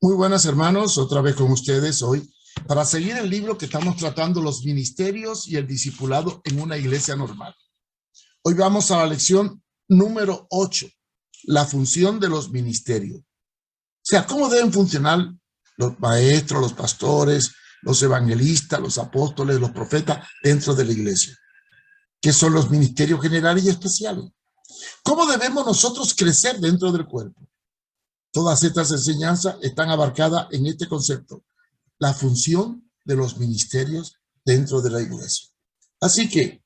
Muy buenas, hermanos, otra vez con ustedes hoy para seguir el libro que estamos tratando, los ministerios y el discipulado en una iglesia normal. Hoy vamos a la lección número 8, la función de los ministerios. O sea, cómo deben funcionar los maestros, los pastores, los evangelistas, los apóstoles, los profetas dentro de la iglesia. ¿Qué son los ministerios generales y especiales? ¿Cómo debemos nosotros crecer dentro del cuerpo? Todas estas enseñanzas están abarcadas en este concepto, la función de los ministerios dentro de la iglesia. Así que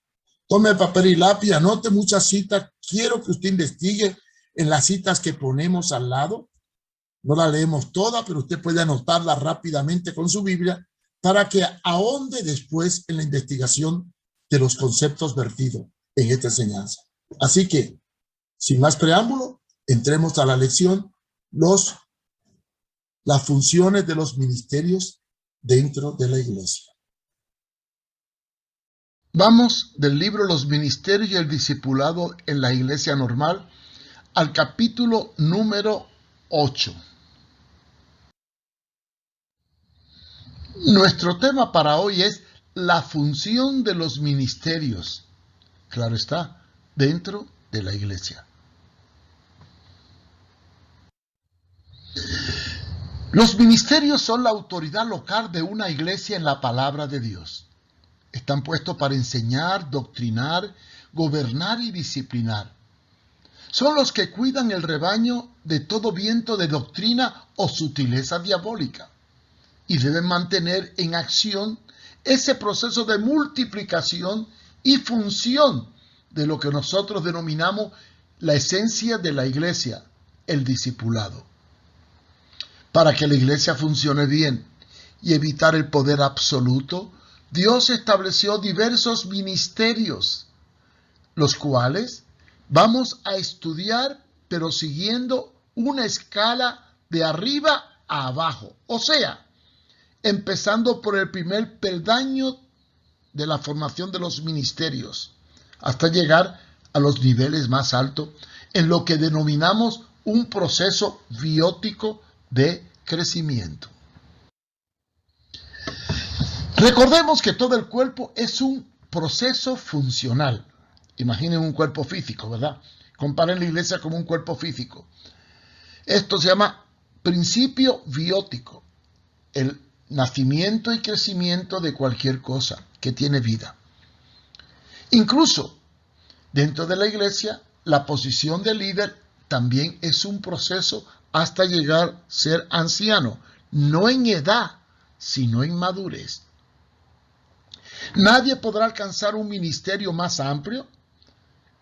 tome papel y lápiz, anote muchas citas. Quiero que usted investigue en las citas que ponemos al lado. No la leemos toda, pero usted puede anotarla rápidamente con su Biblia para que ahonde después en la investigación de los conceptos vertidos en esta enseñanza. Así que, sin más preámbulo, entremos a la lección, las funciones de los ministerios dentro de la iglesia. Vamos del libro Los Ministerios y el Discipulado en la Iglesia Normal al capítulo número 8. Nuestro tema para hoy es la función de los ministerios, claro está, dentro de la iglesia. Los ministerios son la autoridad local de una iglesia en la palabra de Dios. Están puestos para enseñar, doctrinar, gobernar y disciplinar. Son los que cuidan el rebaño de todo viento de doctrina o sutileza diabólica y deben mantener en acción ese proceso de multiplicación y función de lo que nosotros denominamos la esencia de la iglesia, el discipulado. Para que la iglesia funcione bien y evitar el poder absoluto, Dios estableció diversos ministerios, los cuales vamos a estudiar, pero siguiendo una escala de arriba a abajo. O sea, empezando por el primer peldaño de la formación de los ministerios, hasta llegar a los niveles más altos, en lo que denominamos un proceso biótico de crecimiento. Recordemos que todo el cuerpo es un proceso funcional. Imaginen un cuerpo físico, ¿verdad? Comparen la iglesia como un cuerpo físico. Esto se llama principio biótico, el nacimiento y crecimiento de cualquier cosa que tiene vida. Incluso dentro de la iglesia, la posición de líder también es un proceso hasta llegar a ser anciano, no en edad, sino en madurez. Nadie podrá alcanzar un ministerio más amplio,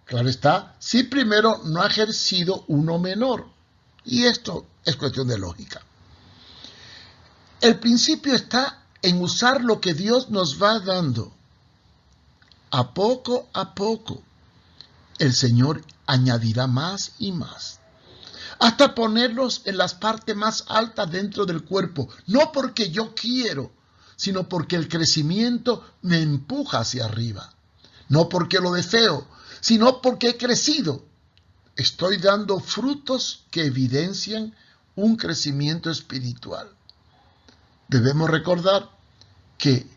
claro está, si primero no ha ejercido uno menor. Y esto es cuestión de lógica. El principio está en usar lo que Dios nos va dando. A poco, el Señor añadirá más y más, hasta ponerlos en las partes más altas dentro del cuerpo, no porque yo quiero, sino porque el crecimiento me empuja hacia arriba, no porque lo deseo, sino porque he crecido. Estoy dando frutos que evidencian un crecimiento espiritual. Debemos recordar que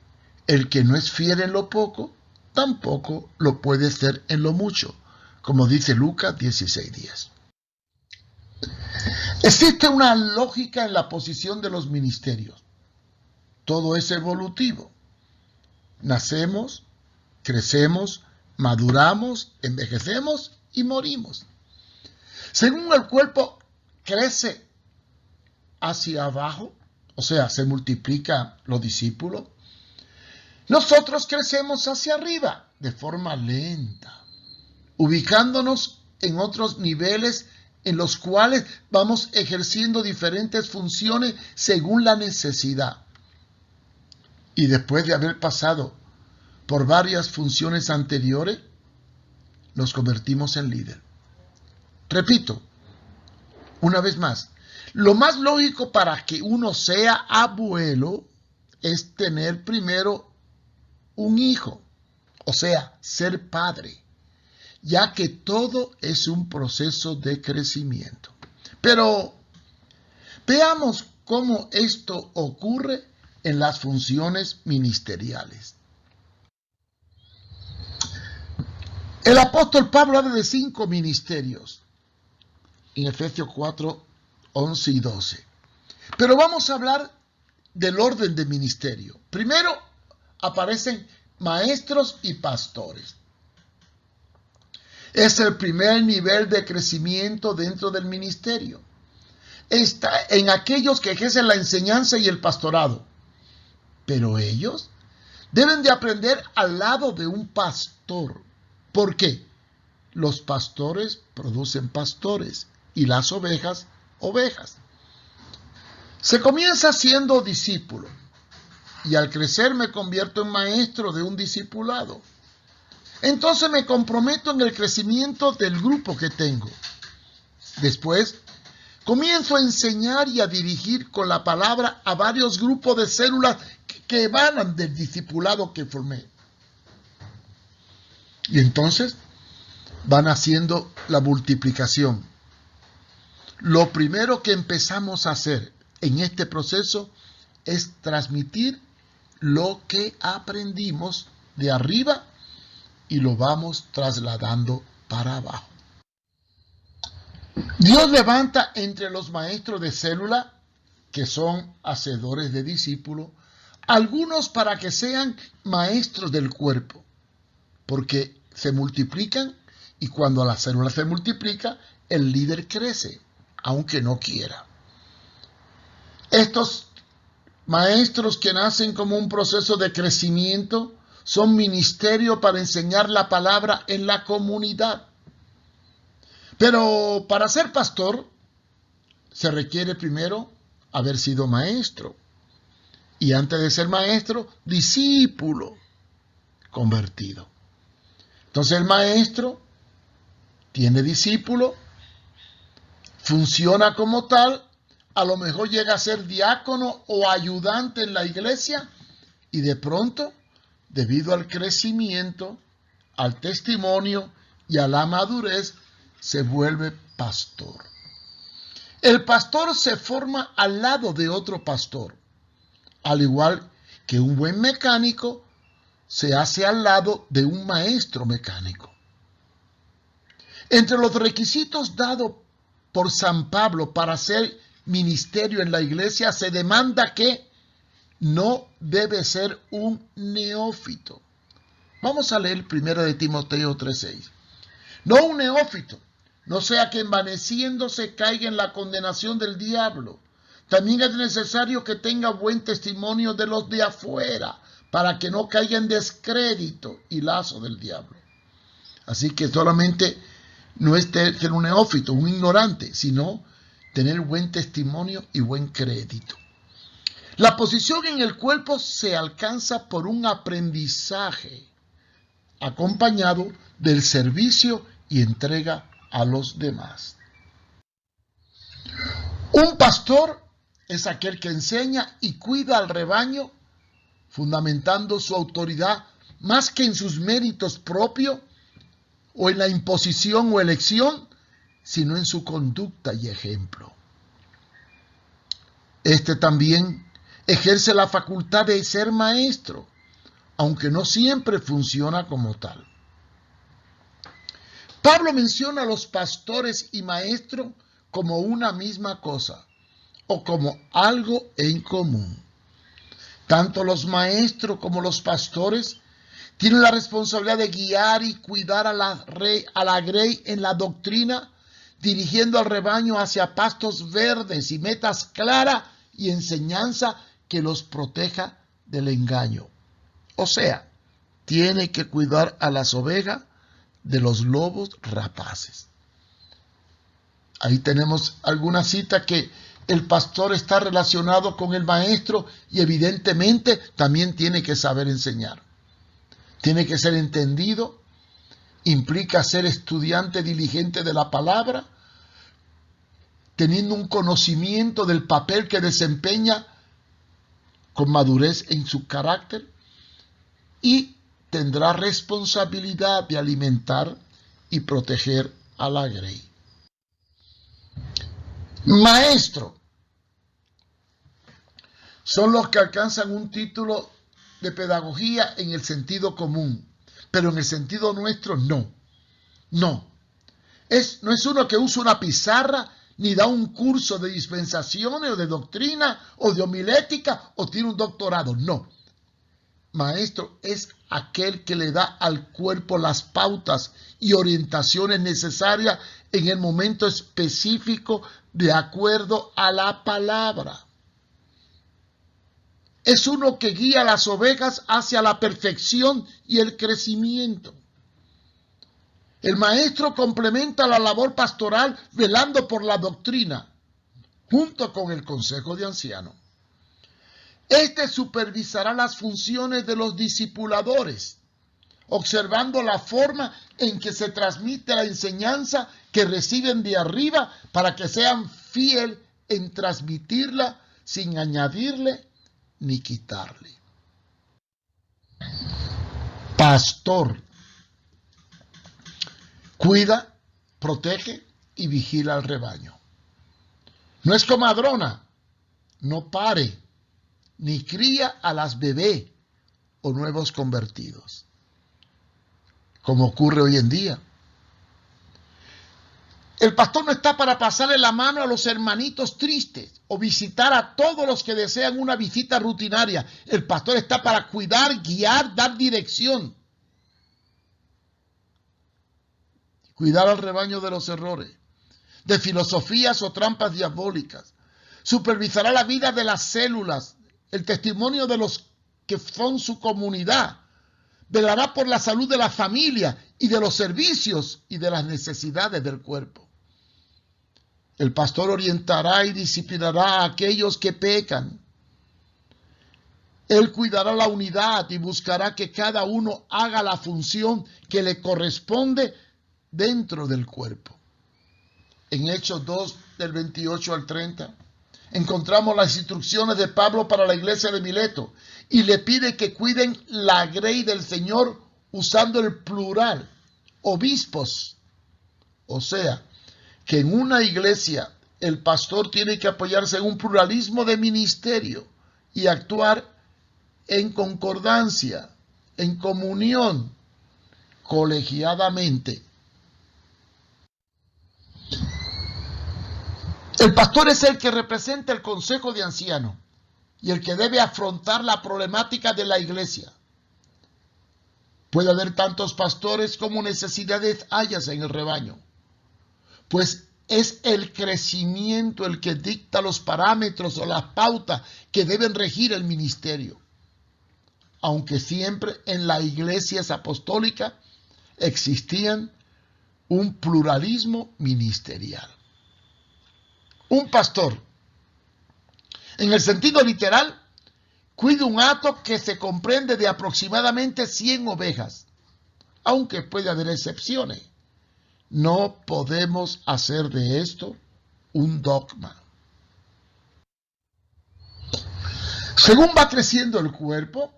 el que no es fiel en lo poco, tampoco lo puede ser en lo mucho, como dice Lucas 16:10. Existe una lógica en la posición de los ministerios. Todo es evolutivo. Nacemos, crecemos, maduramos, envejecemos y morimos. Según el cuerpo crece hacia abajo, o sea, se multiplican los discípulos, nosotros crecemos hacia arriba de forma lenta, ubicándonos en otros niveles en los cuales vamos ejerciendo diferentes funciones según la necesidad. Y después de haber pasado por varias funciones anteriores, nos convertimos en líder. Repito, una vez más, lo más lógico para que uno sea abuelo es tener primero un hijo, o sea, ser padre, ya que todo es un proceso de crecimiento. Pero veamos cómo esto ocurre en las funciones ministeriales. El apóstol Pablo habla de 5 ministerios en Efesios 4, 11 y 12. Pero vamos a hablar del orden de ministerio. Primero aparecen maestros y pastores. Es el primer nivel de crecimiento dentro del ministerio. Está en aquellos que ejercen la enseñanza y el pastorado. Pero ellos deben de aprender al lado de un pastor. ¿Por qué? Los pastores producen pastores y las ovejas, ovejas. Se comienza siendo discípulo y al crecer me convierto en maestro de un discipulado. Entonces me comprometo en el crecimiento del grupo que tengo. Después, comienzo a enseñar y a dirigir con la palabra a varios grupos de células que emanan del discipulado que formé. Y entonces van haciendo la multiplicación. Lo primero que empezamos a hacer en este proceso es transmitir lo que aprendimos de arriba y lo vamos trasladando para abajo. Dios levanta entre los maestros de célula, que son hacedores de discípulos, algunos para que sean maestros del cuerpo, porque se multiplican y cuando la célula se multiplica, el líder crece, aunque no quiera. Estos maestros que nacen como un proceso de crecimiento son ministerio para enseñar la palabra en la comunidad. Pero para ser pastor se requiere primero haber sido maestro. Y antes de ser maestro, discípulo convertido. Entonces el maestro tiene discípulo, funciona como tal, a lo mejor llega a ser diácono o ayudante en la iglesia y de pronto, debido al crecimiento, al testimonio y a la madurez, se vuelve pastor. El pastor se forma al lado de otro pastor, al igual que un buen mecánico se hace al lado de un maestro mecánico. Entre los requisitos dados por San Pablo para hacer ministerio en la iglesia se demanda que no debe ser un neófito. Vamos a leer 1 de Timoteo 3:6. No un neófito, no sea que envaneciéndose caiga en la condenación del diablo. También es necesario que tenga buen testimonio de los de afuera, para que no caiga en descrédito y lazo del diablo. Así que solamente no es ser un neófito, un ignorante, sino tener buen testimonio y buen crédito. La posición en el cuerpo se alcanza por un aprendizaje acompañado del servicio y entrega a los demás. Un pastor es aquel que enseña y cuida al rebaño, fundamentando su autoridad más que en sus méritos propios o en la imposición o elección, sino en su conducta y ejemplo. Este también ejerce la facultad de ser maestro, aunque no siempre funciona como tal. Pablo menciona a los pastores y maestros como una misma cosa o como algo en común. Tanto los maestros como los pastores tienen la responsabilidad de guiar y cuidar a la grey en la doctrina, dirigiendo al rebaño hacia pastos verdes y metas claras y enseñanza que los proteja del engaño. O sea, tiene que cuidar a las ovejas de los lobos rapaces. Ahí tenemos alguna cita que el pastor está relacionado con el maestro y evidentemente también tiene que saber enseñar. Tiene que ser entendido, implica ser estudiante diligente de la palabra, teniendo un conocimiento del papel que desempeña con madurez en su carácter y tendrá responsabilidad de alimentar y proteger a la grey. Maestro son los que alcanzan un título de pedagogía en el sentido común, pero en el sentido nuestro no. No. No es uno que usa una pizarra, ni da un curso de dispensaciones o de doctrina o de homilética o tiene un doctorado. No. Maestro es aquel que le da al cuerpo las pautas y orientaciones necesarias en el momento específico de acuerdo a la palabra. Es uno que guía a las ovejas hacia la perfección y el crecimiento. El maestro complementa la labor pastoral velando por la doctrina, junto con el consejo de ancianos. Este supervisará las funciones de los discipuladores, observando la forma en que se transmite la enseñanza que reciben de arriba para que sean fieles en transmitirla sin añadirle ni quitarle. Pastor. Cuida, protege y vigila al rebaño. No es comadrona, no pare, ni cría a las bebés o nuevos convertidos, como ocurre hoy en día. El pastor no está para pasarle la mano a los hermanitos tristes o visitar a todos los que desean una visita rutinaria. El pastor está para cuidar, guiar, dar dirección. Cuidar al rebaño de los errores, de filosofías o trampas diabólicas. Supervisará la vida de las células, el testimonio de los que son su comunidad. Velará por la salud de la familia y de los servicios y de las necesidades del cuerpo. El pastor orientará y disciplinará a aquellos que pecan. Él cuidará la unidad y buscará que cada uno haga la función que le corresponde dentro del cuerpo. En Hechos 2, del 28 al 30, encontramos las instrucciones de Pablo para la iglesia de Mileto y le pide que cuiden la grey del Señor usando el plural, obispos. O sea, que en una iglesia el pastor tiene que apoyarse en un pluralismo de ministerio y actuar en concordancia, en comunión, colegiadamente. El pastor es el que representa el consejo de ancianos y el que debe afrontar la problemática de la iglesia. Puede haber tantos pastores como necesidades hayas en el rebaño, pues es el crecimiento el que dicta los parámetros o las pautas que deben regir el ministerio. Aunque siempre en las iglesias apostólicas existían un pluralismo ministerial. Un pastor, en el sentido literal, cuida un hato que se comprende de aproximadamente 100 ovejas, aunque puede haber excepciones. No podemos hacer de esto un dogma. Según va creciendo el cuerpo,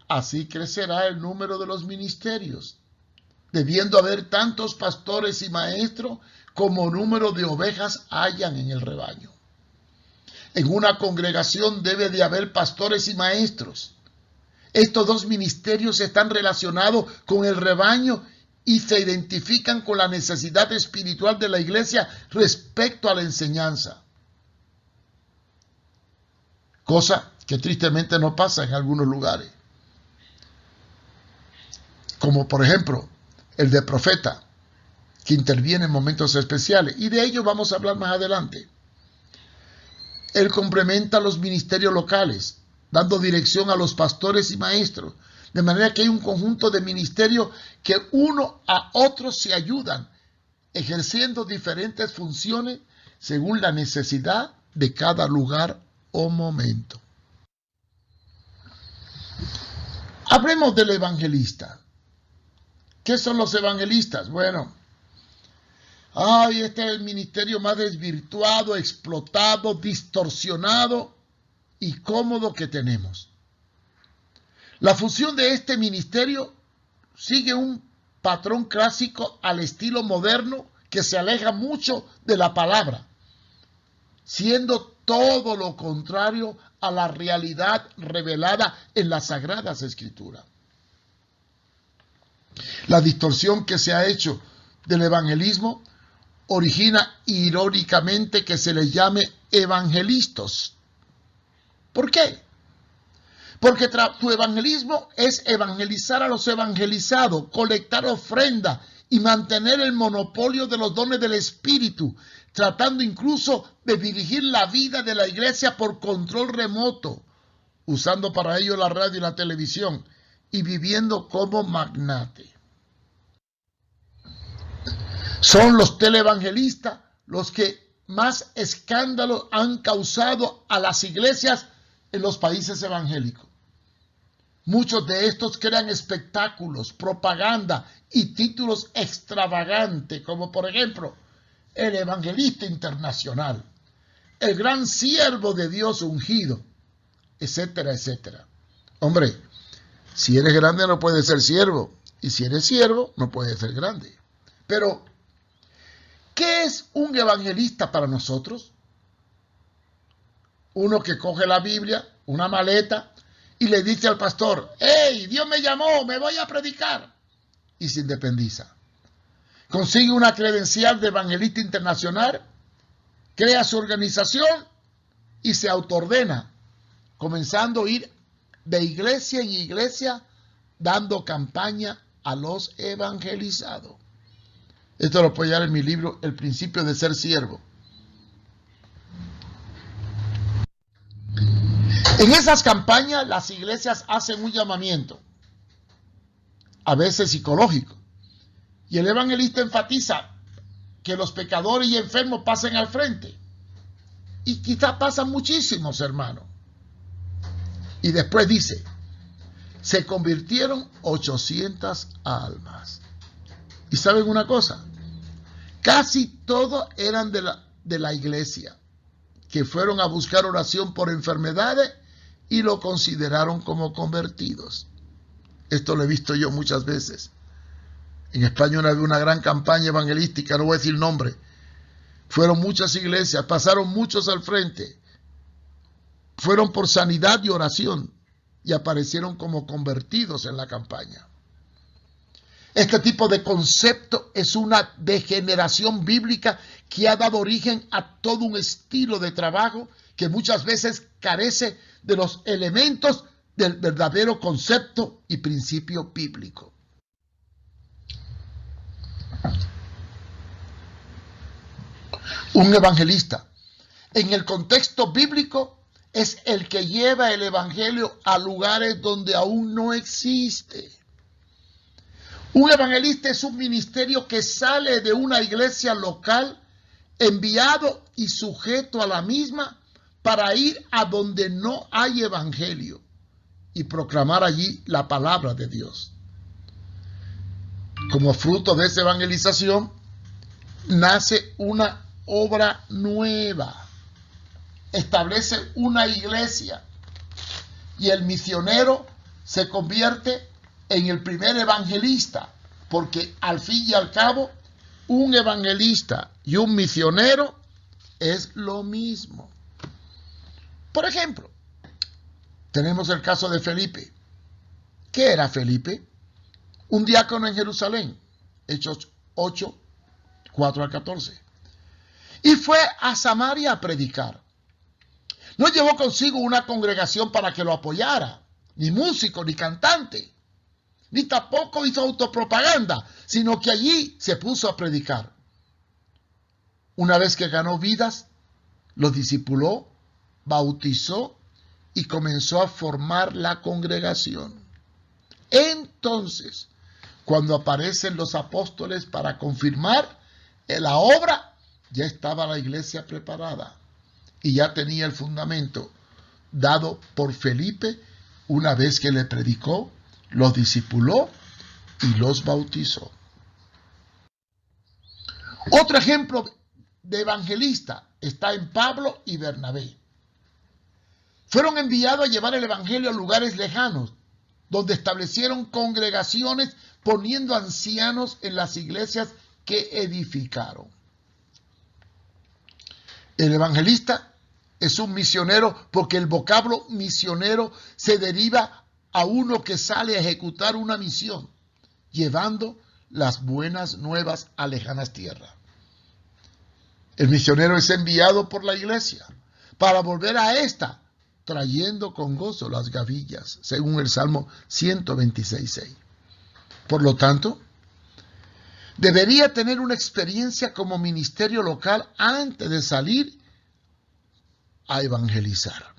así crecerá el número de los ministerios, debiendo haber tantos pastores y maestros como número de ovejas hayan en el rebaño. En una congregación debe de haber pastores y maestros. Estos dos ministerios están relacionados con el rebaño y se identifican con la necesidad espiritual de la iglesia respecto a la enseñanza. Cosa que tristemente no pasa en algunos lugares. Como por ejemplo el de profeta, que interviene en momentos especiales, y de ello vamos a hablar más adelante. Él complementa los ministerios locales, dando dirección a los pastores y maestros, de manera que hay un conjunto de ministerios que uno a otro se ayudan, ejerciendo diferentes funciones según la necesidad de cada lugar o momento. Hablemos del evangelista. ¿Qué son los evangelistas? Bueno, este es el ministerio más desvirtuado, explotado, distorsionado y cómodo que tenemos. La función de este ministerio sigue un patrón clásico al estilo moderno que se aleja mucho de la palabra. siendo todo lo contrario a la realidad revelada en las Sagradas Escrituras. La distorsión que se ha hecho del evangelismo origina irónicamente que se les llame evangelistas. ¿Por qué? Porque tu evangelismo es evangelizar a los evangelizados, colectar ofrenda y mantener el monopolio de los dones del Espíritu, tratando incluso de dirigir la vida de la iglesia por control remoto, usando para ello la radio y la televisión, y viviendo como magnate. Son los televangelistas los que más escándalo han causado a las iglesias en los países evangélicos. Muchos de estos crean espectáculos, propaganda y títulos extravagantes, como por ejemplo, el evangelista internacional, el gran siervo de Dios ungido, etcétera, etcétera. Hombre, si eres grande no puedes ser siervo, y si eres siervo no puedes ser grande. Pero, ¿qué es un evangelista para nosotros? Uno que coge la Biblia, una maleta, y le dice al pastor: ¡Hey, Dios me llamó, me voy a predicar! Y se independiza. Consigue una credencial de evangelista internacional, crea su organización y se autoordena, comenzando a ir de iglesia en iglesia, dando campaña a los evangelizados. Esto lo puedo hallar en mi libro, El principio de ser siervo. En esas campañas las iglesias hacen un llamamiento, a veces psicológico, y el evangelista enfatiza que los pecadores y enfermos pasen al frente. Y quizás pasan muchísimos, hermanos. Y después dice: se convirtieron 800 almas. ¿Y saben una cosa? Casi todos eran de la iglesia, que fueron a buscar oración por enfermedades y lo consideraron como convertidos. Esto lo he visto yo muchas veces. En España había una gran campaña evangelística, no voy a decir nombre. Fueron muchas iglesias, pasaron muchos al frente. Fueron por sanidad y oración y aparecieron como convertidos en la campaña. Este tipo de concepto es una degeneración bíblica que ha dado origen a todo un estilo de trabajo que muchas veces carece de los elementos del verdadero concepto y principio bíblico. Un evangelista, en el contexto bíblico, es el que lleva el evangelio a lugares donde aún no existe. Un evangelista es un ministerio que sale de una iglesia local, enviado y sujeto a la misma para ir a donde no hay evangelio y proclamar allí la palabra de Dios. Como fruto de esa evangelización, nace una obra nueva, establece una iglesia y el misionero se convierte en el primer evangelista, porque al fin y al cabo, un evangelista y un misionero es lo mismo. Por ejemplo, tenemos el caso de Felipe. ¿Qué era Felipe? Un diácono en Jerusalén, Hechos 8, 4 al 14. Y fue a Samaria a predicar. No llevó consigo una congregación para que lo apoyara, ni músico, ni cantante, ni tampoco hizo autopropaganda, sino que allí se puso a predicar. Una vez que ganó vidas, los discipuló, bautizó y comenzó a formar la congregación. Entonces, cuando aparecen los apóstoles para confirmar la obra, ya estaba la iglesia preparada y ya tenía el fundamento dado por Felipe una vez que le predicó, los discipuló y los bautizó. Otro ejemplo de evangelista está en Pablo y Bernabé. Fueron enviados a llevar el evangelio a lugares lejanos, donde establecieron congregaciones poniendo ancianos en las iglesias que edificaron. El evangelista es un misionero porque el vocablo misionero se deriva a uno que sale a ejecutar una misión, llevando las buenas nuevas a lejanas tierras. El misionero es enviado por la iglesia para volver a esta, trayendo con gozo las gavillas, según el Salmo 126:6. Por lo tanto, debería tener una experiencia como ministerio local antes de salir a evangelizar.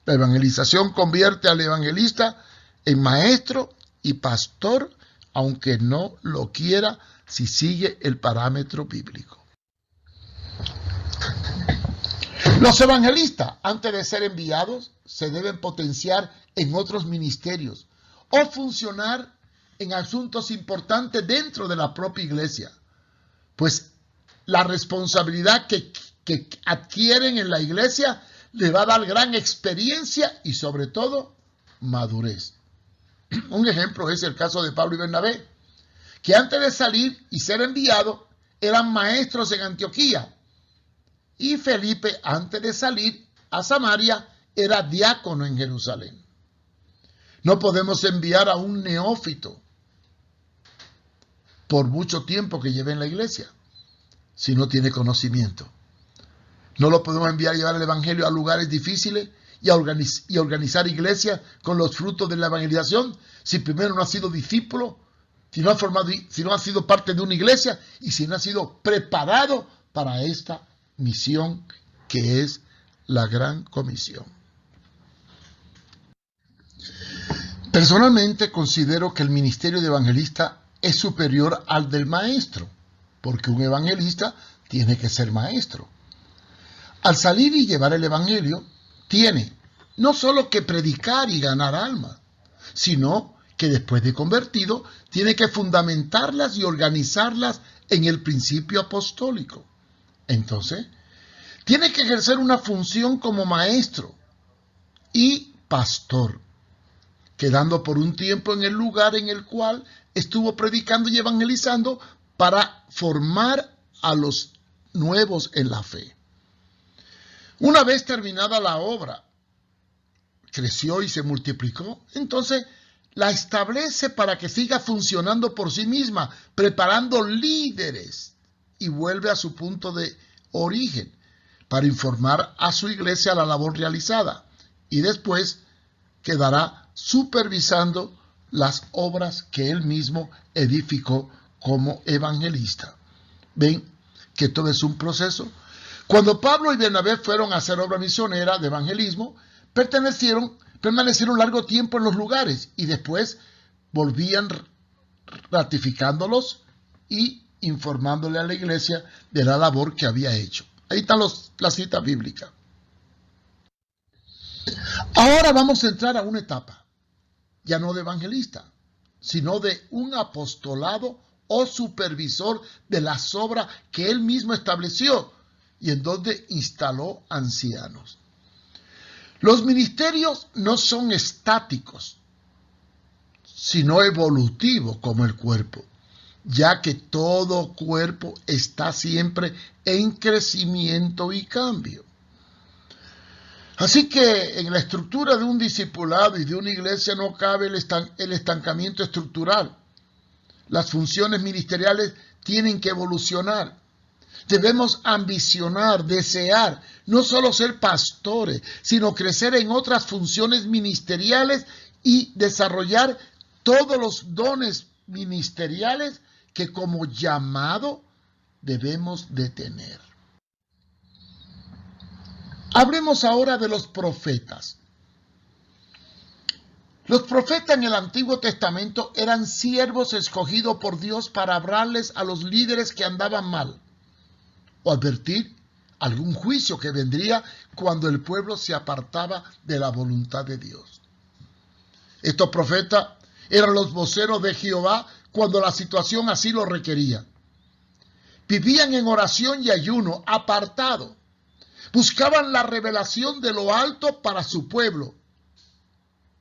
La evangelización convierte al evangelista en maestro y pastor, aunque no lo quiera, si sigue el parámetro bíblico. Los evangelistas, antes de ser enviados, se deben potenciar en otros ministerios o funcionar en asuntos importantes dentro de la propia iglesia, pues la responsabilidad que adquieren en la iglesia le va a dar gran experiencia y sobre todo madurez. Un ejemplo es el caso de Pablo y Bernabé, que antes de salir y ser enviados eran maestros en Antioquía, y Felipe, antes de salir a Samaria, era diácono en Jerusalén. No podemos enviar a un neófito por mucho tiempo que lleve en la iglesia si no tiene conocimiento. No lo podemos enviar a llevar el evangelio a lugares difíciles y a organizar iglesias con los frutos de la evangelización si primero no ha sido discípulo, si no ha sido parte de una iglesia y si no ha sido preparado para esta misión que es la gran comisión. Personalmente considero que el ministerio de evangelista es superior al del maestro, porque un evangelista tiene que ser maestro. Al salir y llevar el evangelio, tiene no solo que predicar y ganar almas, sino que después de convertido, tiene que fundamentarlas y organizarlas en el principio apostólico. Entonces, tiene que ejercer una función como maestro y pastor, quedando por un tiempo en el lugar en el cual estuvo predicando y evangelizando para formar a los nuevos en la fe. Una vez terminada la obra, creció y se multiplicó, entonces la establece para que siga funcionando por sí misma, preparando líderes, y vuelve a su punto de origen para informar a su iglesia la labor realizada, y después quedará supervisando las obras que él mismo edificó como evangelista. Ven que todo es un proceso. Cuando Pablo y Bernabé fueron a hacer obra misionera de evangelismo, permanecieron largo tiempo en los lugares y después volvían ratificándolos y informándole a la iglesia de la labor que había hecho. Ahí están las citas bíblicas. Ahora vamos a entrar a una etapa, ya no de evangelista, sino de un apostolado o supervisor de las obras que él mismo estableció y en donde instaló ancianos. Los ministerios no son estáticos, sino evolutivos como el cuerpo, ya que todo cuerpo está siempre en crecimiento y cambio. Así que en la estructura de un discipulado y de una iglesia no cabe el estancamiento estructural. Las funciones ministeriales tienen que evolucionar. Debemos ambicionar, desear, no solo ser pastores, sino crecer en otras funciones ministeriales y desarrollar todos los dones ministeriales que como llamado debemos de tener. Hablemos ahora de los profetas. Los profetas en el Antiguo Testamento eran siervos escogidos por Dios para hablarles a los líderes que andaban mal o advertir algún juicio que vendría cuando el pueblo se apartaba de la voluntad de Dios. Estos profetas eran los voceros de Jehová cuando la situación así lo requería. Vivían en oración y ayuno, apartados. Buscaban la revelación de lo alto para su pueblo,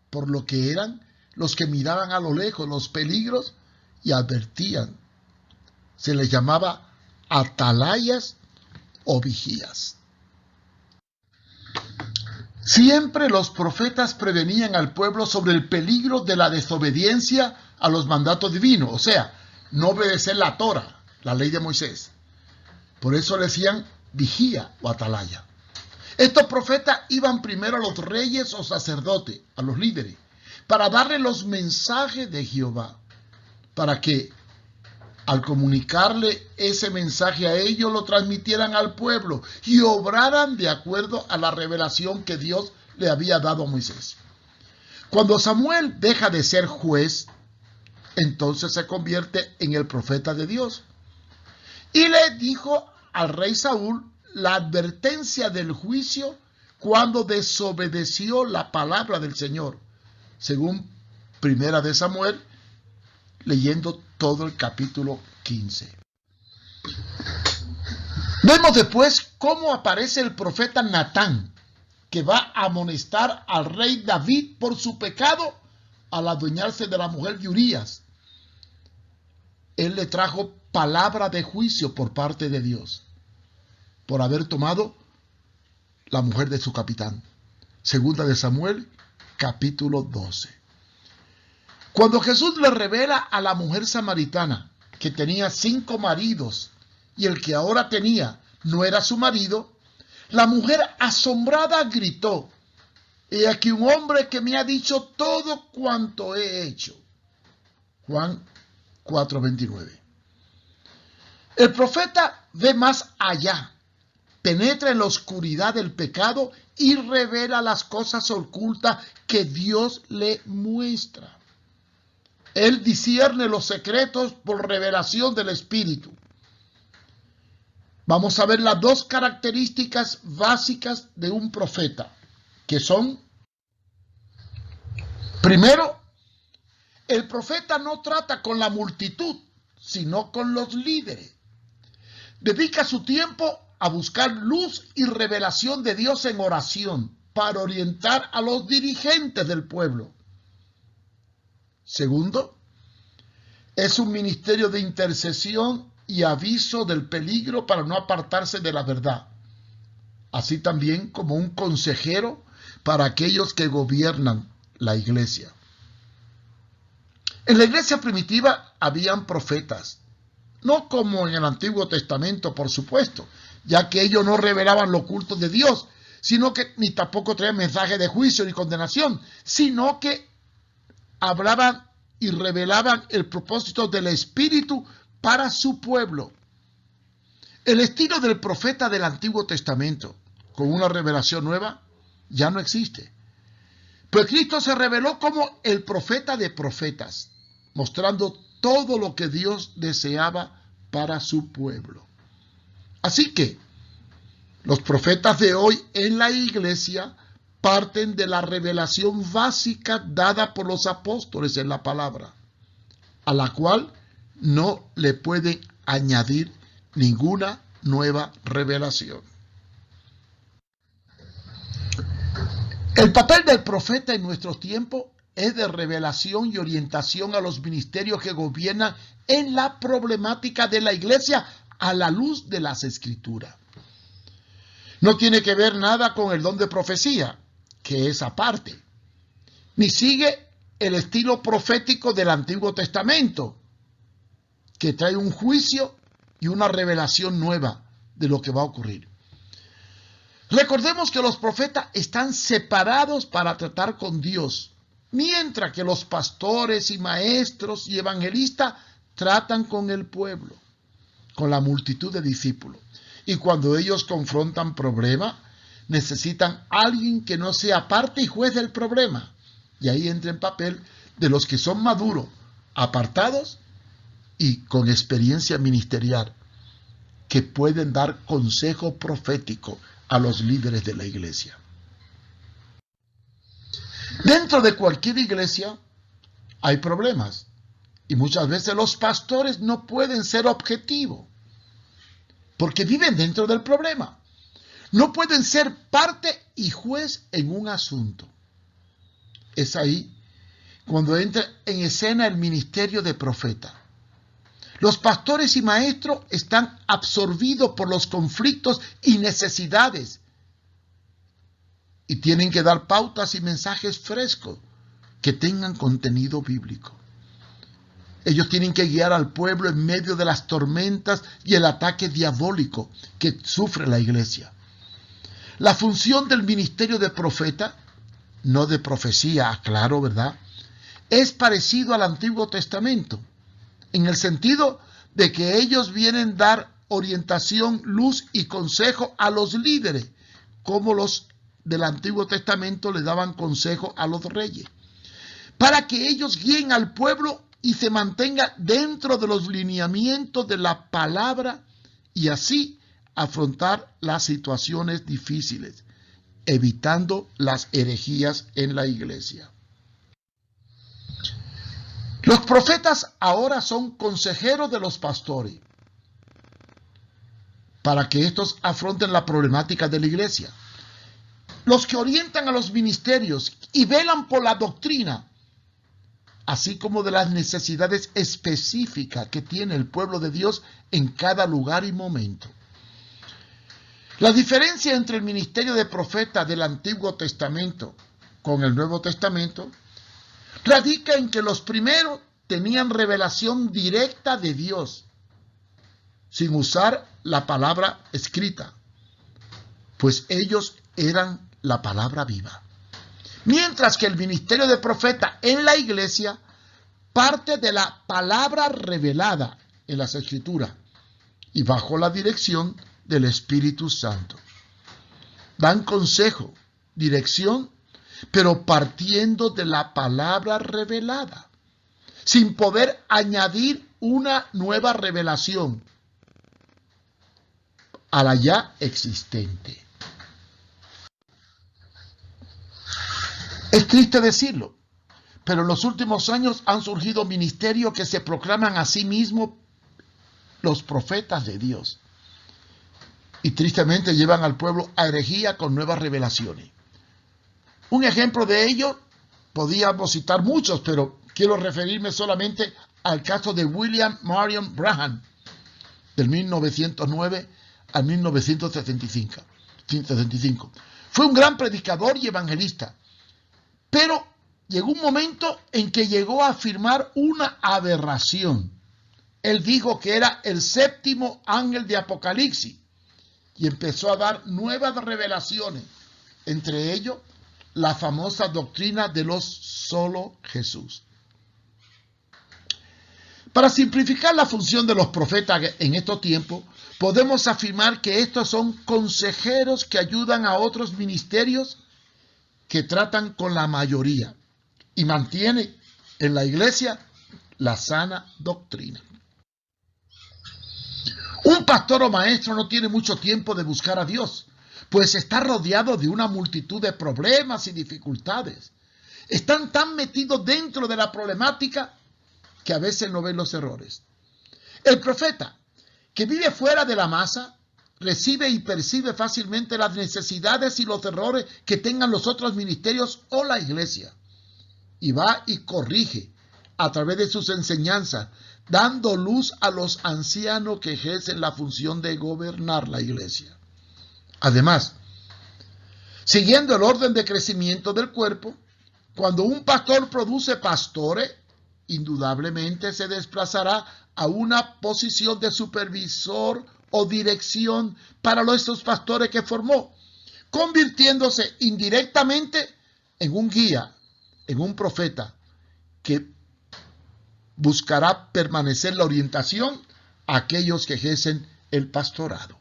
por lo que eran los que miraban a lo lejos los peligros y advertían. Se les llamaba atalayas o vigías. Siempre los profetas prevenían al pueblo sobre el peligro de la desobediencia a los mandatos divinos, o sea, no obedecer la Torah, la ley de Moisés. Por eso le decían vigía o atalaya. Estos profetas iban primero a los reyes o sacerdotes, a los líderes, para darle los mensajes de Jehová, para que al comunicarle ese mensaje a ellos lo transmitieran al pueblo y obraran de acuerdo a la revelación que Dios le había dado a Moisés. Cuando Samuel deja de ser juez, entonces se convierte en el profeta de Dios. Y le dijo al rey Saúl la advertencia del juicio cuando desobedeció la palabra del Señor, según Primera de Samuel, leyendo todo el capítulo 15. Vemos después cómo aparece el profeta Natán, que va a amonestar al rey David por su pecado al adueñarse de la mujer de Urías. Él le trajo palabra de juicio por parte de Dios, por haber tomado la mujer de su capitán. Segunda de Samuel, capítulo 12. Cuando Jesús le revela a la mujer samaritana que tenía 5 maridos y el que ahora tenía no era su marido, la mujer asombrada gritó: «He aquí un hombre que me ha dicho todo cuanto he hecho». Juan 4:29. El profeta ve más allá, penetra en la oscuridad del pecado y revela las cosas ocultas que Dios le muestra. Él discierne los secretos por revelación del Espíritu. Vamos a ver las 2 características básicas de un profeta, que son: primero, el profeta no trata con la multitud, sino con los líderes. Dedica su tiempo a buscar luz y revelación de Dios en oración para orientar a los dirigentes del pueblo. Segundo, es un ministerio de intercesión y aviso del peligro para no apartarse de la verdad, así también como un consejero para aquellos que gobiernan la iglesia. En la iglesia primitiva habían profetas, no como en el Antiguo Testamento, por supuesto, ya que ellos no revelaban lo oculto de Dios, sino que ni tampoco traían mensaje de juicio ni condenación, sino que hablaban y revelaban el propósito del Espíritu para su pueblo. El estilo del profeta del Antiguo Testamento, con una revelación nueva, ya no existe. Pues Cristo se reveló como el profeta de profetas, mostrando todo lo que Dios deseaba para su pueblo. Así que los profetas de hoy en la iglesia parten de la revelación básica dada por los apóstoles en la palabra, a la cual no le pueden añadir ninguna nueva revelación. El papel del profeta en nuestros tiempos es de revelación y orientación a los ministerios que gobiernan en la problemática de la iglesia a la luz de las Escrituras. No tiene que ver nada con el don de profecía, que es aparte, ni sigue el estilo profético del Antiguo Testamento, que trae un juicio y una revelación nueva de lo que va a ocurrir. Recordemos que los profetas están separados para tratar con Dios, mientras que los pastores y maestros y evangelistas tratan con el pueblo, con la multitud de discípulos. Y cuando ellos confrontan problemas, necesitan a alguien que no sea parte y juez del problema. Y ahí entra en papel de los que son maduros, apartados y con experiencia ministerial, que pueden dar consejo profético a los líderes de la iglesia. Dentro de cualquier iglesia hay problemas y muchas veces los pastores no pueden ser objetivos porque viven dentro del problema. No pueden ser parte y juez en un asunto. Es ahí cuando entra en escena el ministerio de profeta. Los pastores y maestros están absorbidos por los conflictos y necesidades y tienen que dar pautas y mensajes frescos que tengan contenido bíblico. Ellos tienen que guiar al pueblo en medio de las tormentas y el ataque diabólico que sufre la iglesia. La función del ministerio de profeta, no de profecía, claro, ¿verdad?, es parecido al Antiguo Testamento, en el sentido de que ellos vienen a dar orientación, luz y consejo a los líderes, como los del Antiguo Testamento le daban consejo a los reyes, para que ellos guíen al pueblo y se mantengan dentro de los lineamientos de la palabra y así afrontar las situaciones difíciles, evitando las herejías en la iglesia. Los profetas ahora son consejeros de los pastores para que estos afronten la problemática de la iglesia. Los que orientan a los ministerios y velan por la doctrina, así como de las necesidades específicas que tiene el pueblo de Dios en cada lugar y momento. La diferencia entre el ministerio de profeta del Antiguo Testamento con el Nuevo Testamento radica en que los primeros tenían revelación directa de Dios, sin usar la palabra escrita, pues ellos eran la palabra viva. Mientras que el ministerio de profeta en la iglesia parte de la palabra revelada en las Escrituras y bajo la dirección del Espíritu Santo. Dan consejo, dirección, pero partiendo de la palabra revelada, sin poder añadir una nueva revelación a la ya existente. Es triste decirlo, pero en los últimos años han surgido ministerios que se proclaman a sí mismos los profetas de Dios y tristemente llevan al pueblo a herejía con nuevas revelaciones. Un ejemplo de ello, podíamos citar muchos, pero quiero referirme solamente al caso de William Marion Branham, del 1909 al 1975. Fue un gran predicador y evangelista, pero llegó un momento en que llegó a afirmar una aberración. Él dijo que era el séptimo ángel de Apocalipsis y empezó a dar nuevas revelaciones, entre ellos la famosa doctrina de los solo Jesús. Para simplificar la función de los profetas en estos tiempos, podemos afirmar que estos son consejeros que ayudan a otros ministerios que tratan con la mayoría y mantienen en la iglesia la sana doctrina. Un pastor o maestro no tiene mucho tiempo de buscar a Dios, pues está rodeado de una multitud de problemas y dificultades. Están tan metidos dentro de la problemática que a veces no ven los errores. El profeta, que vive fuera de la masa, recibe y percibe fácilmente las necesidades y los errores que tengan los otros ministerios o la iglesia. Y va y corrige a través de sus enseñanzas, dando luz a los ancianos que ejercen la función de gobernar la iglesia. Además, siguiendo el orden de crecimiento del cuerpo, cuando un pastor produce pastores, indudablemente se desplazará a una posición de supervisor o dirección para esos pastores que formó, convirtiéndose indirectamente en un guía, en un profeta que buscará permanecer la orientación a aquellos que ejercen el pastorado.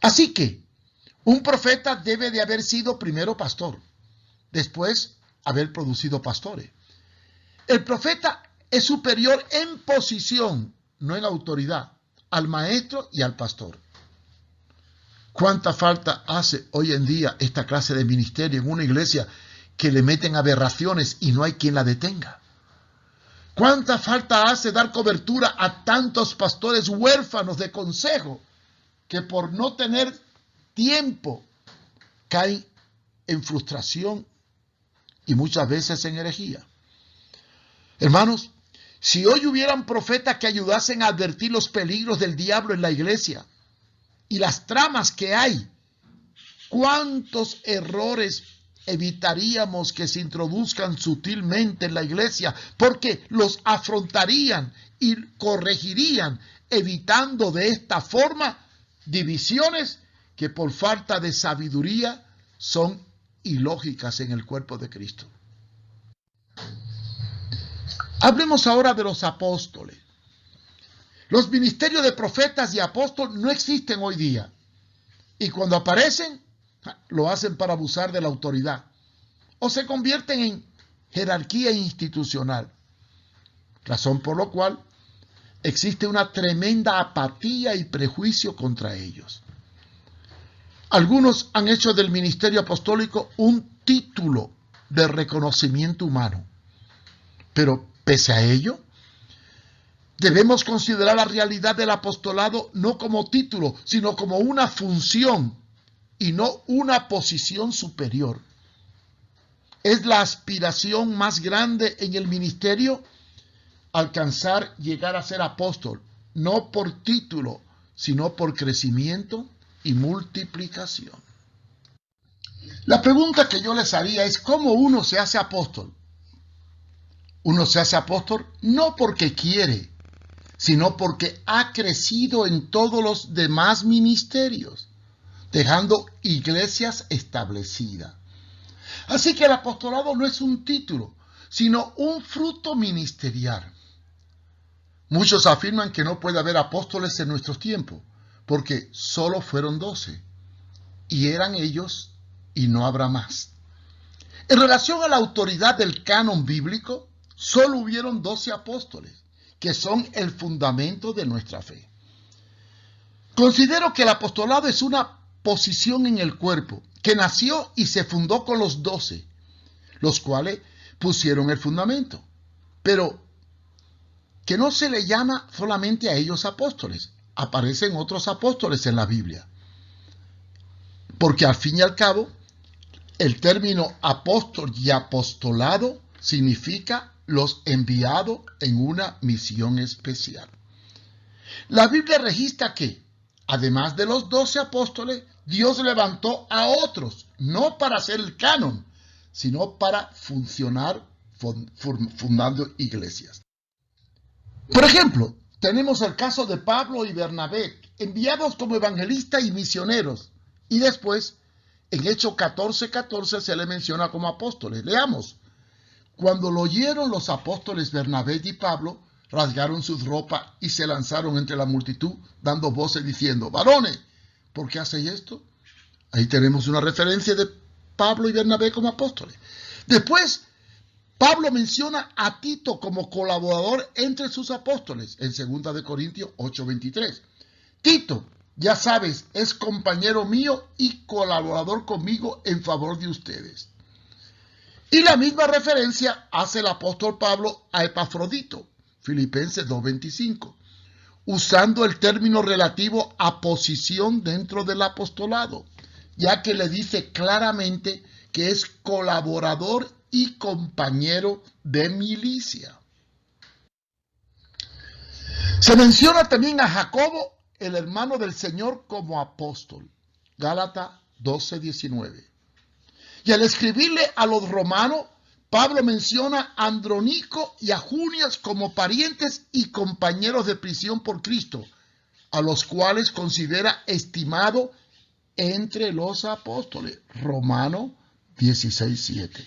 Así que un profeta debe de haber sido primero pastor, después haber producido pastores. El profeta es superior en posición, no en autoridad, al maestro y al pastor. ¿Cuánta falta hace hoy en día esta clase de ministerio en una iglesia que le meten aberraciones y no hay quien la detenga? ¿Cuánta falta hace dar cobertura a tantos pastores huérfanos de consejo que por no tener tiempo caen en frustración y muchas veces en herejía? Hermanos, Si hoy hubieran profetas que ayudasen a advertir los peligros del diablo en la iglesia y las tramas que hay, ¿cuántos errores evitaríamos que se introduzcan sutilmente en la iglesia? Porque los afrontarían y corregirían, evitando de esta forma divisiones que por falta de sabiduría son ilógicas en el cuerpo de Cristo. Hablemos ahora de los apóstoles. Los ministerios de profetas y apóstoles no existen hoy día. Y cuando aparecen, lo hacen para abusar de la autoridad. O se convierten en jerarquía institucional. Razón por la cual existe una tremenda apatía y prejuicio contra ellos. Algunos han hecho del ministerio apostólico un título de reconocimiento humano. Pero pese a ello, debemos considerar la realidad del apostolado no como título, sino como una función y no una posición superior. Es la aspiración más grande en el ministerio alcanzar, llegar a ser apóstol, no por título, sino por crecimiento y multiplicación. La pregunta que yo les haría es, ¿cómo uno se hace apóstol? Uno se hace apóstol no porque quiere, sino porque ha crecido en todos los demás ministerios, dejando iglesias establecidas. Así que el apostolado no es un título, sino un fruto ministerial. Muchos afirman que no puede haber apóstoles en nuestros tiempos, porque solo fueron 12, y eran ellos, y no habrá más. En relación a la autoridad del canon bíblico, solo hubieron 12 apóstoles, que son el fundamento de nuestra fe. Considero que el apostolado es una posición en el cuerpo, que nació y se fundó con los 12, los cuales pusieron el fundamento, pero que no se le llama solamente a ellos apóstoles. Aparecen otros apóstoles en la Biblia, porque al fin y al cabo, el término apóstol y apostolado significa los enviados en una misión especial. La Biblia registra que, además de los 12 apóstoles, Dios levantó a otros, no para hacer el canon, sino para funcionar fundando iglesias. Por ejemplo, tenemos el caso de Pablo y Bernabé, enviados como evangelistas y misioneros, y después, en Hechos 14:14 se le menciona como apóstoles. Leamos. Cuando lo oyeron los apóstoles Bernabé y Pablo, rasgaron sus ropas y se lanzaron entre la multitud, dando voces diciendo, varones, ¿por qué hacéis esto? Ahí tenemos una referencia de Pablo y Bernabé como apóstoles. Después, Pablo menciona a Tito como colaborador entre sus apóstoles en 2 de Corintios 8:23. Tito, ya sabes, es compañero mío y colaborador conmigo en favor de ustedes. Y la misma referencia hace el apóstol Pablo a Epafrodito, Filipenses 2:25, usando el término relativo a posición dentro del apostolado, ya que le dice claramente que es colaborador y compañero de milicia. Se menciona también a Jacobo, el hermano del Señor, como apóstol, Gálatas 12:19. Y al escribirle a los romanos, Pablo menciona a Andrónico y a Junias como parientes y compañeros de prisión por Cristo, a los cuales considera estimado entre los apóstoles. Romanos 16:7.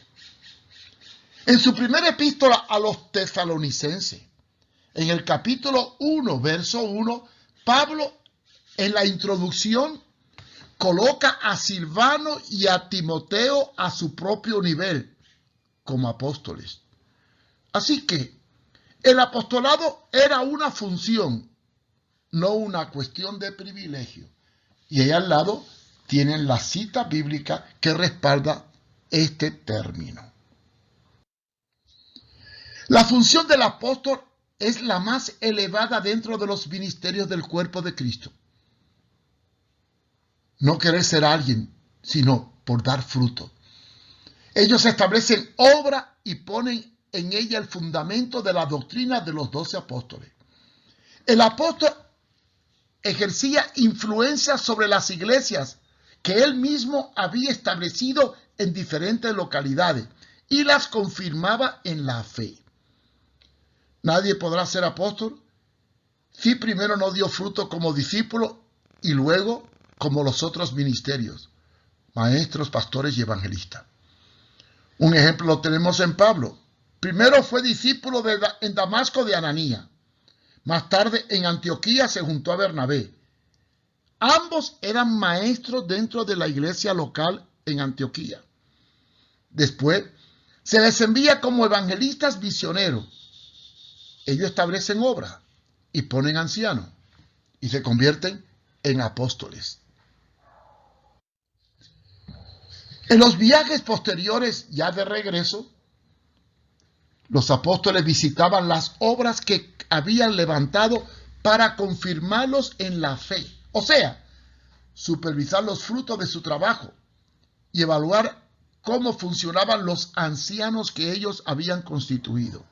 En su primera epístola a los tesalonicenses, en el capítulo 1, verso 1, Pablo en la introducción coloca a Silvano y a Timoteo a su propio nivel como apóstoles. Así que el apostolado era una función, no una cuestión de privilegio. Y ahí al lado tienen la cita bíblica que respalda este término. La función del apóstol es la más elevada dentro de los ministerios del cuerpo de Cristo. No querer ser alguien, sino por dar fruto. Ellos establecen obra y ponen en ella el fundamento de la doctrina de los 12 apóstoles. El apóstol ejercía influencia sobre las iglesias que él mismo había establecido en diferentes localidades y las confirmaba en la fe. Nadie podrá ser apóstol si primero no dio fruto como discípulo y luego como los otros ministerios, maestros, pastores y evangelistas. Un ejemplo lo tenemos en Pablo. Primero fue discípulo en Damasco de Ananías. Más tarde en Antioquía se juntó a Bernabé. Ambos eran maestros dentro de la iglesia local en Antioquía. Después se les envía como evangelistas misioneros. Ellos establecen obras y ponen ancianos y se convierten en apóstoles. En los viajes posteriores, ya de regreso, los apóstoles visitaban las obras que habían levantado para confirmarlos en la fe. O sea, supervisar los frutos de su trabajo y evaluar cómo funcionaban los ancianos que ellos habían constituido.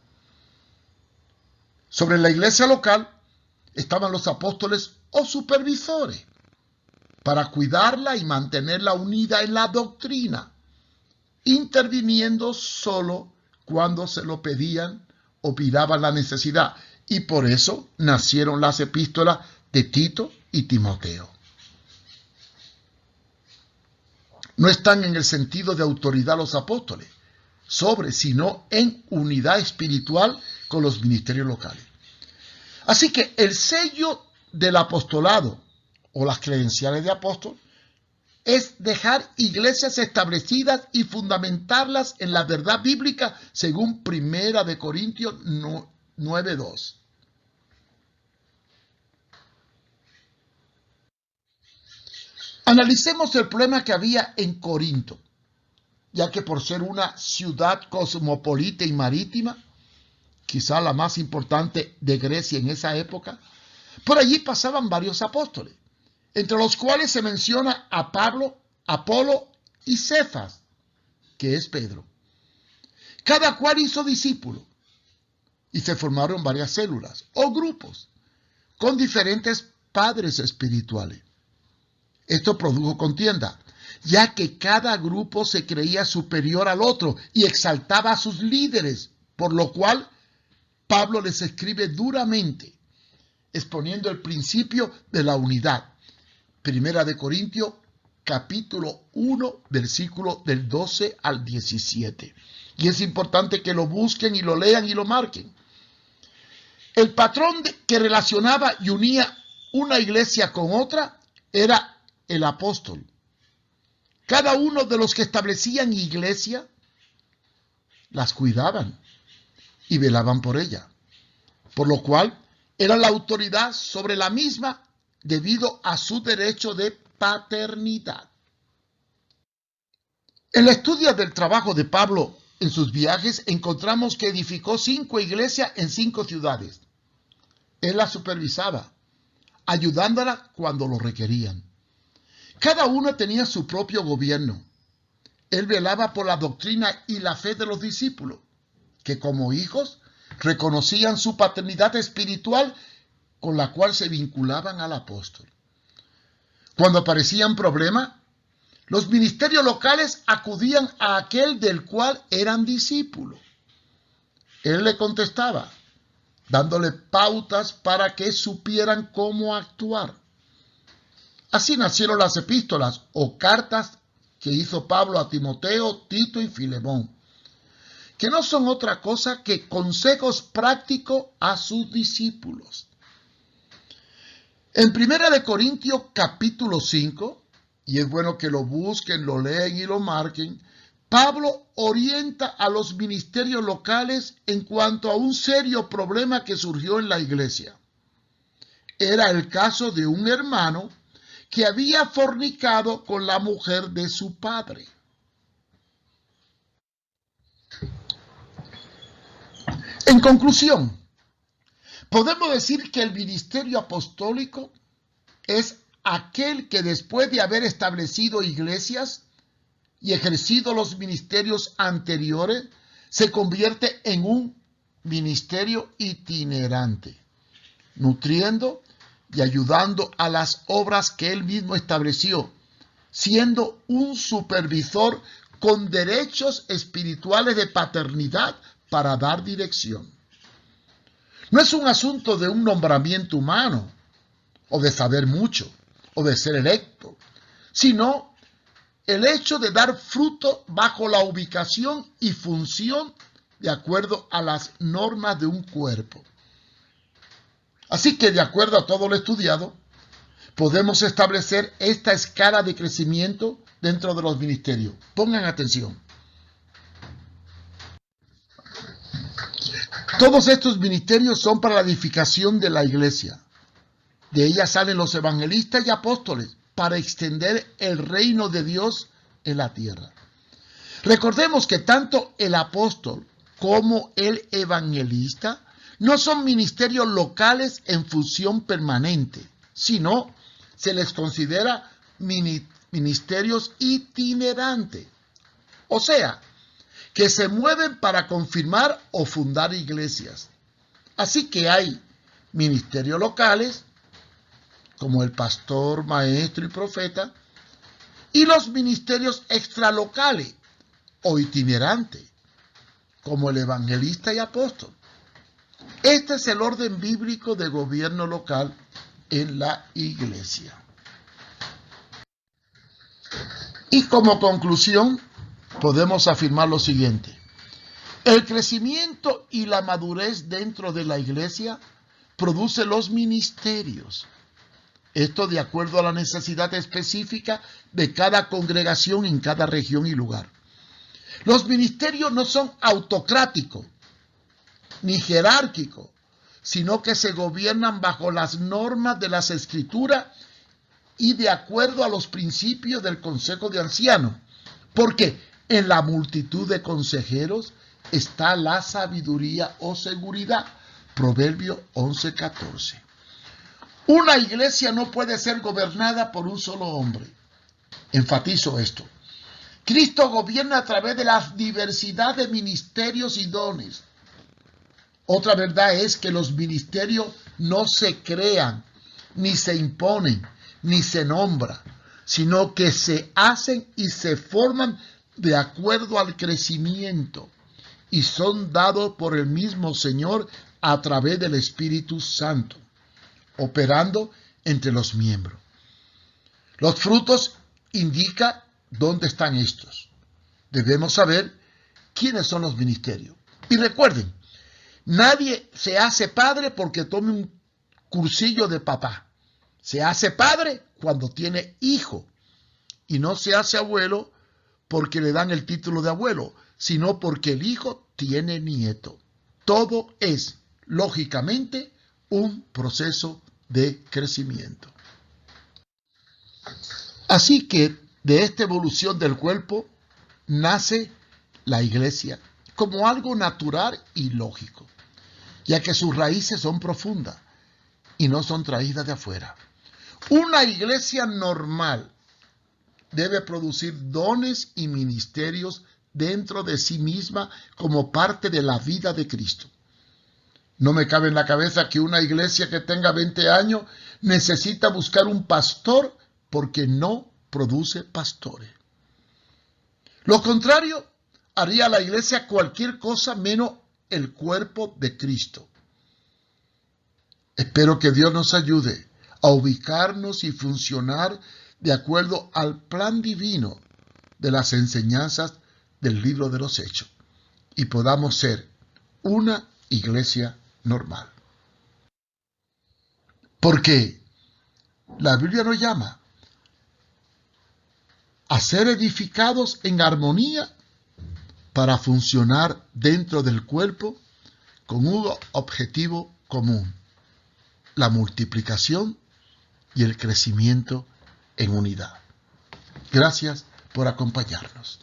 Sobre la iglesia local estaban los apóstoles o supervisores para cuidarla y mantenerla unida en la doctrina, interviniendo solo cuando se lo pedían o miraban la necesidad. Y por eso nacieron las epístolas de Tito y Timoteo. No están en el sentido de autoridad los apóstoles sino en unidad espiritual con los ministerios locales. Así que el sello del apostolado o las credenciales de apóstol es dejar iglesias establecidas y fundamentarlas en la verdad bíblica según 1 Corintios 9:2. Analicemos el problema que había en Corinto, ya que por ser una ciudad cosmopolita y marítima, quizá la más importante de Grecia en esa época, por allí pasaban varios apóstoles, entre los cuales se menciona a Pablo, Apolo y Cefas, que es Pedro. Cada cual hizo discípulos y se formaron varias células o grupos con diferentes padres espirituales. Esto produjo contienda, ya que cada grupo se creía superior al otro y exaltaba a sus líderes, por lo cual Pablo les escribe duramente, exponiendo el principio de la unidad. 1 Corintios, capítulo 1, versículo del 12 al 17. Y es importante que lo busquen y lo lean y lo marquen. El patrón que relacionaba y unía una iglesia con otra era el apóstol. Cada uno de los que establecían iglesia las cuidaban y velaban por ella, por lo cual era la autoridad sobre la misma debido a su derecho de paternidad. En el estudio del trabajo de Pablo en sus viajes encontramos que edificó 5 iglesias en 5 ciudades. Él las supervisaba, ayudándolas cuando lo requerían. Cada uno tenía su propio gobierno. Él velaba por la doctrina y la fe de los discípulos, que como hijos reconocían su paternidad espiritual con la cual se vinculaban al apóstol. Cuando aparecían problemas, los ministerios locales acudían a aquel del cual eran discípulos. Él le contestaba, dándole pautas para que supieran cómo actuar. Así nacieron las epístolas o cartas que hizo Pablo a Timoteo, Tito y Filemón, que no son otra cosa que consejos prácticos a sus discípulos. En 1 Corintios capítulo 5, y es bueno que lo busquen, lo lean y lo marquen, Pablo orienta a los ministerios locales en cuanto a un serio problema que surgió en la iglesia. Era el caso de un hermano que había fornicado con la mujer de su padre. En conclusión, podemos decir que el ministerio apostólico es aquel que después de haber establecido iglesias y ejercido los ministerios anteriores, se convierte en un ministerio itinerante, nutriendo y ayudando a las obras que él mismo estableció, siendo un supervisor con derechos espirituales de paternidad para dar dirección. No es un asunto de un nombramiento humano, o de saber mucho, o de ser electo, sino el hecho de dar fruto bajo la ubicación y función de acuerdo a las normas de un cuerpo. Así que, de acuerdo a todo lo estudiado, podemos establecer esta escala de crecimiento dentro de los ministerios. Pongan atención. Todos estos ministerios son para la edificación de la iglesia. De ella salen los evangelistas y apóstoles para extender el reino de Dios en la tierra. Recordemos que tanto el apóstol como el evangelista no son ministerios locales en función permanente, sino se les considera ministerios itinerantes. O sea, que se mueven para confirmar o fundar iglesias. Así que hay ministerios locales, como el pastor, maestro y profeta, y los ministerios extralocales o itinerantes, como el evangelista y apóstol. Este es el orden bíblico de gobierno local en la iglesia. Y como conclusión, podemos afirmar lo siguiente: el crecimiento y la madurez dentro de la iglesia produce los ministerios. Esto de acuerdo a la necesidad específica de cada congregación en cada región y lugar. Los ministerios no son autocráticos ni jerárquicos, sino que se gobiernan bajo las normas de las Escrituras y de acuerdo a los principios del Consejo de Ancianos, porque en la multitud de consejeros está la sabiduría o seguridad. Proverbio 11:14. Una iglesia no puede ser gobernada por un solo hombre. Enfatizo esto. Cristo gobierna a través de la diversidad de ministerios y dones. Otra verdad es que los ministerios no se crean, ni se imponen, ni se nombran, sino que se hacen y se forman de acuerdo al crecimiento y son dados por el mismo Señor a través del Espíritu Santo, operando entre los miembros. Los frutos indican dónde están estos. Debemos saber quiénes son los ministerios. Y recuerden, nadie se hace padre porque tome un cursillo de papá. Se hace padre cuando tiene hijo. Y no se hace abuelo porque le dan el título de abuelo, sino porque el hijo tiene nieto. Todo es, lógicamente, un proceso de crecimiento. Así que de esta evolución del cuerpo nace la iglesia como algo natural y lógico, ya que sus raíces son profundas y no son traídas de afuera. Una iglesia normal debe producir dones y ministerios dentro de sí misma como parte de la vida de Cristo. No me cabe en la cabeza que una iglesia que tenga 20 años necesita buscar un pastor porque no produce pastores. Lo contrario haría a la iglesia cualquier cosa menos el cuerpo de Cristo. Espero que Dios nos ayude a ubicarnos y funcionar de acuerdo al plan divino de las enseñanzas del libro de los Hechos y podamos ser una iglesia normal. Porque la Biblia nos llama a ser edificados en armonía para funcionar dentro del cuerpo con un objetivo común: la multiplicación y el crecimiento en unidad. Gracias por acompañarnos.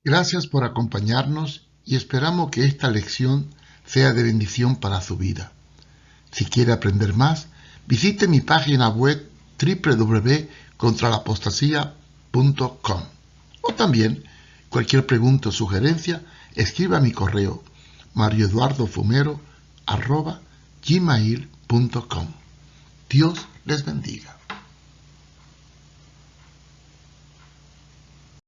Gracias por acompañarnos y esperamos que esta lección sea de bendición para su vida. Si quiere aprender más, visite mi página web www.contralapostasía.com o también Cualquier pregunta o sugerencia, escriba a mi correo marioeduardofumero@gmail.com. Dios les bendiga.